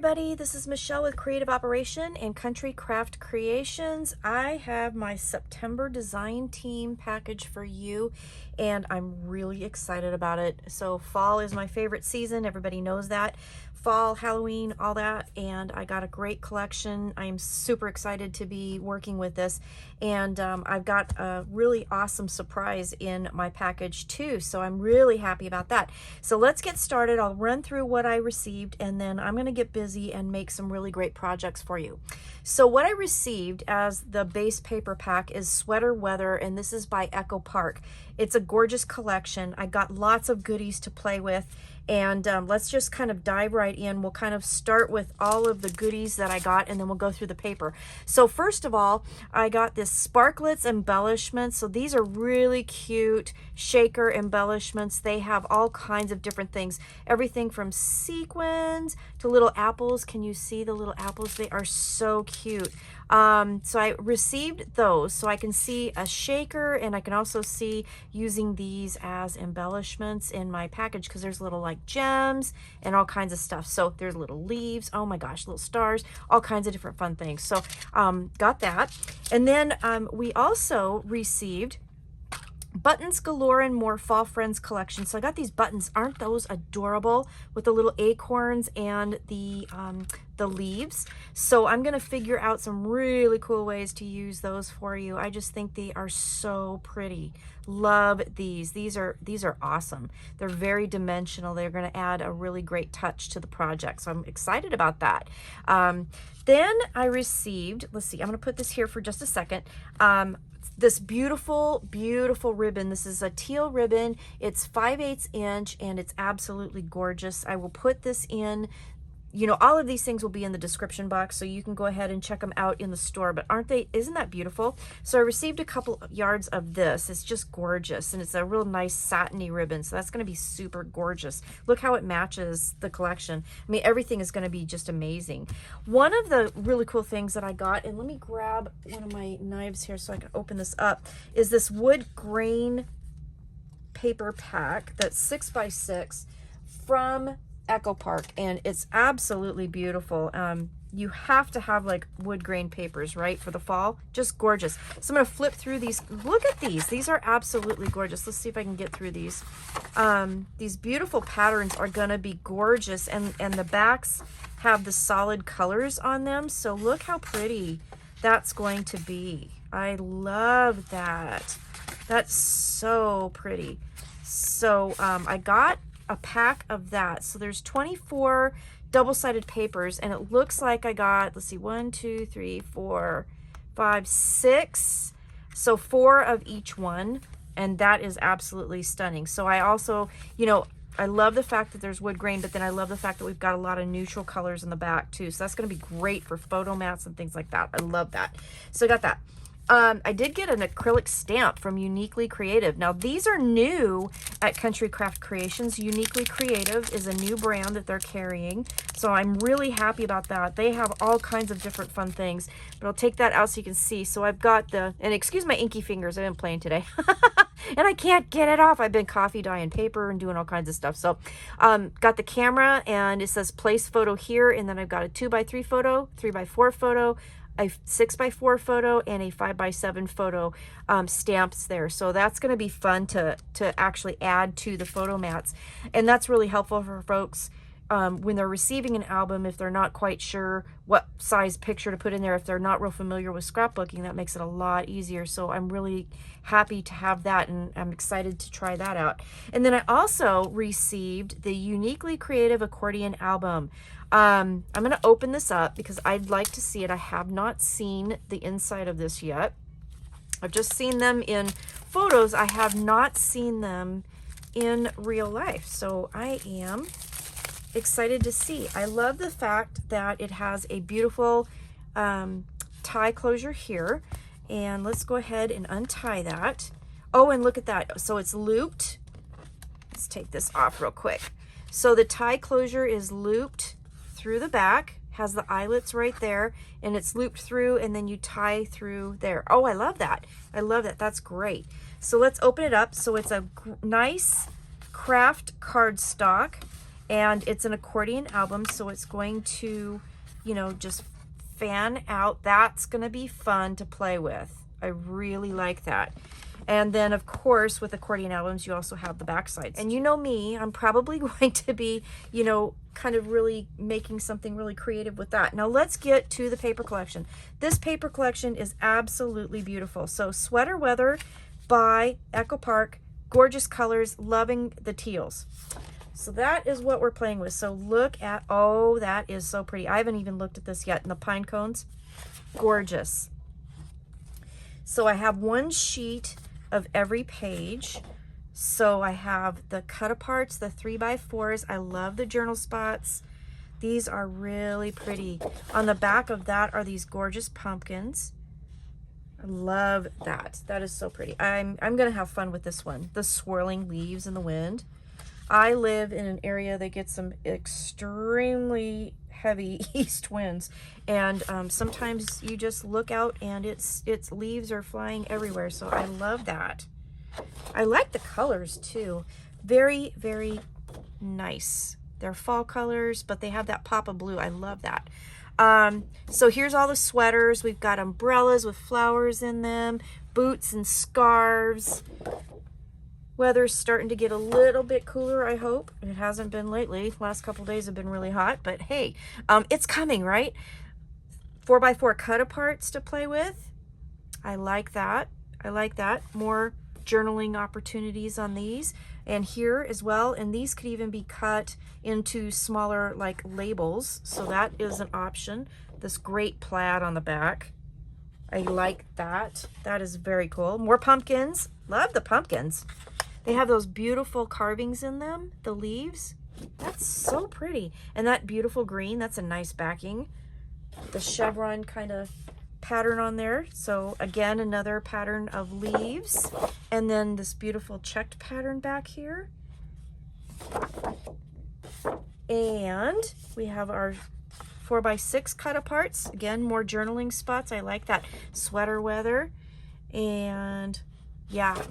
everybody, this is Michelle with Creative Operation and Country Craft Creations. I have my September design team package for you and I'm really excited about it. So fall is my favorite season, everybody knows that. Fall, Halloween, all that, and I got a great collection. I'm super excited to be working with this, and I've got a really awesome surprise in my package too, so I'm really happy about that. So let's get started. I'll run through what I received and then I'm going to get busy and make some really great projects for you. So what I received as the base paper pack is Sweater Weather, and this is by Echo Park. It's a gorgeous collection. I got lots of goodies to play with, and let's just kind of dive right in. We'll kind of start with all of the goodies that I got and then we'll go through the paper. So first of all, I got this Sparklets embellishments. So these are really cute shaker embellishments. They have all kinds of different things, everything from sequins to little apples. Can you see the little apples? They are so cute. So I received those so I can see a shaker, and I can also see using these as embellishments in my package because there's little like gems and all kinds of stuff. So there's little leaves, oh my gosh, little stars, all kinds of different fun things. So got that. And then we also received Buttons Galore and More Fall Friends collection. So I got these buttons. Aren't those adorable with the little acorns and the leaves? So I'm going to figure out some really cool ways to use those for you. I just think they are so pretty. Love these. These are awesome. They're very dimensional. They're going to add a really great touch to the project. So I'm excited about that. Then I received, let's see, I'm going to put this here for just a second. This beautiful, beautiful ribbon. This is a teal ribbon. It's 5/8 inch and it's absolutely gorgeous. I will put this in, you know, all of these things will be in the description box, so you can go ahead and check them out in the store. But aren't they, isn't that beautiful? So I received a couple of yards of this. It's just gorgeous, and it's a real nice satiny ribbon, so that's going to be super gorgeous. Look how it matches the collection. I mean, everything is going to be just amazing. One of the really cool things that I got, and let me grab one of my knives here so I can open this up, is this wood grain paper pack that's 6x6 from Echo Park, and it's absolutely beautiful. You have to have like wood grain papers, right, for the fall. Just gorgeous. So I'm going to flip through these. Look at these. These are absolutely gorgeous. Let's see if I can get through these. These beautiful patterns are going to be gorgeous, and the backs have the solid colors on them. So look how pretty that's going to be. I love that. That's so pretty. So I got a pack of that. So there's 24 double-sided papers, and it looks like I got, let's see, 1, 2, 3, 4, 5, 6. So 4 of each one, and that is absolutely stunning. So I also, you know, I love the fact that there's wood grain, but then I love the fact that we've got a lot of neutral colors in the back too. So that's going to be great for photo mats and things like that. I love that. So I got that. I did get an acrylic stamp from Uniquely Creative. Now these are new at Country Craft Creations. Uniquely Creative is a new brand that they're carrying, so I'm really happy about that. They have all kinds of different fun things, but I'll take that out so you can see. So I've got the, and excuse my inky fingers, I've been playing today and I can't get it off. I've been coffee dyeing paper and doing all kinds of stuff. So got the camera, and it says place photo here, and then I've got a 2x3 photo, 3x4 photo, a 6x4 photo, and a 5x7 photo stamps there. So that's going to be fun to actually add to the photo mats, and that's really helpful for folks when they're receiving an album. If they're not quite sure what size picture to put in there, if they're not real familiar with scrapbooking, that makes it a lot easier. So I'm really happy to have that, and I'm excited to try that out. And then I also received the Uniquely Creative accordion album. I'm going to open this up because I'd like to see it. I have not seen the inside of this yet. I've just seen them in photos. I have not seen them in real life. So I am excited to see. I love the fact that it has a beautiful tie closure here. And let's go ahead and untie that. Oh, and look at that. So it's looped. Let's take this off real quick. So the tie closure is looped through the back, has the eyelets right there, and it's looped through, and then you tie through there. Oh, I love that. I love that. That's great. So let's open it up. So it's a nice craft cardstock, And it's an accordion album, so it's going to, you know, just fan out. That's going to be fun to play with. I really like that. And then, of course, with accordion albums, you also have the back sides. And you know me, I'm probably going to be, you know, kind of really making something really creative with that. Now, let's get to the paper collection. This paper collection is absolutely beautiful. So, Sweater Weather by Echo Park. Gorgeous colors, loving the teals. So that is what we're playing with. So look at, oh, that is so pretty. I haven't even looked at this yet. And the pine cones, gorgeous. So I have one sheet of every page. So I have the cut aparts, the 3x4s. I love the journal spots. These are really pretty. On the back of that are these gorgeous pumpkins. I love that. That is so pretty. I'm gonna have fun with this one. The swirling leaves in the wind. I live in an area that gets some extremely heavy east winds, and sometimes you just look out and its leaves are flying everywhere. So I love that. I like the colors too. Very, very nice. They're fall colors, but they have that pop of blue. I love that. So here's all the sweaters. We've got umbrellas with flowers in them, boots and scarves. Weather's starting to get a little bit cooler, I hope. It hasn't been lately. Last couple days have been really hot, but hey, it's coming, right? 4x4 cut aparts to play with. I like that. I like that. More journaling opportunities on these. And here as well, and these could even be cut into smaller like labels. So that is an option. This great plaid on the back. I like that. That is very cool. More pumpkins. Love the pumpkins. They have those beautiful carvings in them, the leaves. That's so pretty. And that beautiful green, that's a nice backing. The chevron kind of pattern on there. So again, another pattern of leaves. And then this beautiful checked pattern back here. And we have our 4x6 cut aparts. Again, more journaling spots. I like that. Sweater weather. And yeah.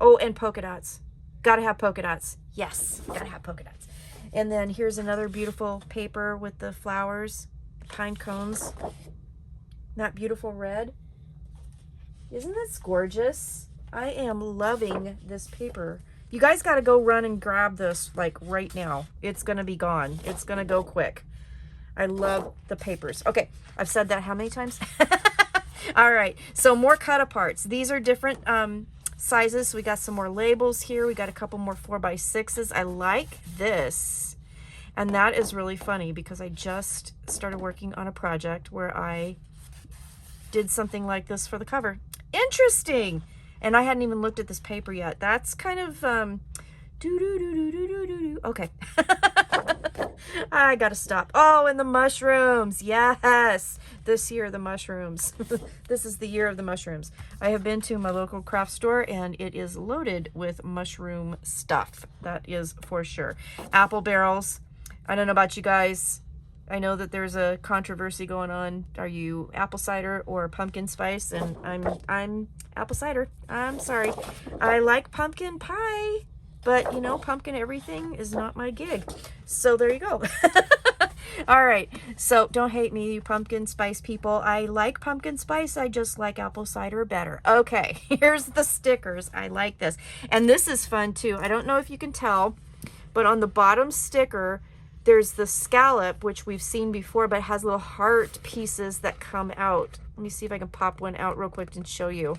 Oh, and polka dots. Gotta have polka dots. Yes, gotta have polka dots. And then here's another beautiful paper with the flowers, pine cones. That beautiful red. Isn't this gorgeous? I am loving this paper. You guys gotta go run and grab this like right now. It's gonna be gone. It's gonna go quick. I love the papers. Okay, I've said that how many times? All right, so more cut aparts. These are different sizes. So we got some more labels here. We got a couple more 4x6s. I like this. And that is really funny because I just started working on a project where I did something like this for the cover. Interesting. And I hadn't even looked at this paper yet. That's kind of okay. I gotta stop. Oh, and the mushrooms. Yes. This year, the mushrooms. This is the year of the mushrooms. I have been to my local craft store and it is loaded with mushroom stuff. That is for sure. Apple barrels. I don't know about you guys. I know that there's a controversy going on. Are you apple cider or pumpkin spice? And I'm apple cider. I'm sorry. I like pumpkin pie, but you know, pumpkin everything is not my gig. So there you go. All right. So don't hate me, you pumpkin spice people. I like pumpkin spice. I just like apple cider better. Okay. Here's the stickers. I like this. And this is fun too. I don't know if you can tell, but on the bottom sticker, there's the scallop, which we've seen before, but it has little heart pieces that come out. Let me see if I can pop one out real quick and show you.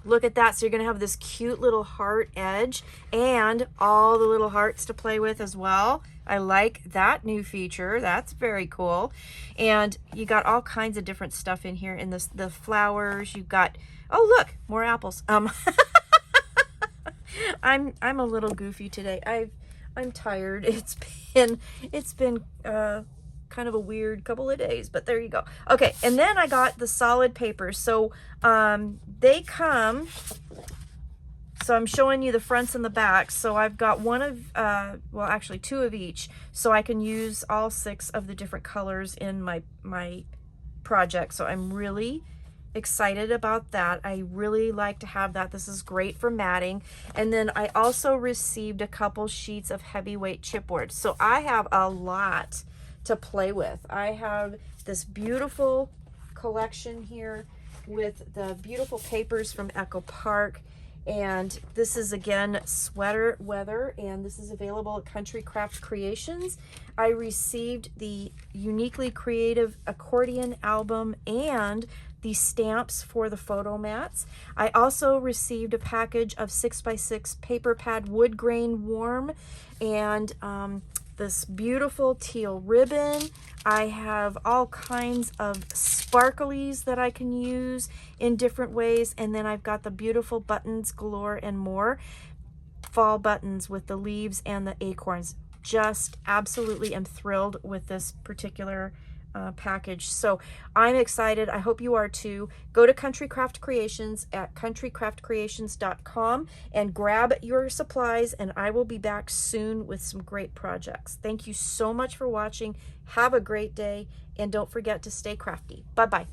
Look at that. So you're going to have this cute little heart edge and all the little hearts to play with as well. I like that new feature. That's very cool. And you got all kinds of different stuff in here. In this, the flowers, you've got, oh, look, more apples. I'm a little goofy today. I'm tired. It's been kind of a weird couple of days, but there you go. Okay, and then I got the solid paper. So they come, so I'm showing you the fronts and the backs. So I've got one of, well, actually two of each, so I can use all 6 of the different colors in my project. So I'm really excited about that. I really like to have that. This is great for matting. And then I also received a couple sheets of heavyweight chipboard. So I have a lot to play with. I have this beautiful collection here with the beautiful papers from Echo Park. And this is again sweater weather, and this is available at Country Craft Creations. I received the Uniquely Creative accordion album and the stamps for the photo mats. I also received a package of 6x6 paper pad wood grain warm, and this beautiful teal ribbon. I have all kinds of sparklies that I can use in different ways. And then I've got the beautiful buttons galore and more. Fall buttons with the leaves and the acorns. Just absolutely am thrilled with this particular package. So I'm excited. I hope you are too. Go to Country Craft Creations at countrycraftcreations.com and grab your supplies, and I will be back soon with some great projects. Thank you so much for watching. Have a great day, and don't forget to stay crafty. Bye-bye.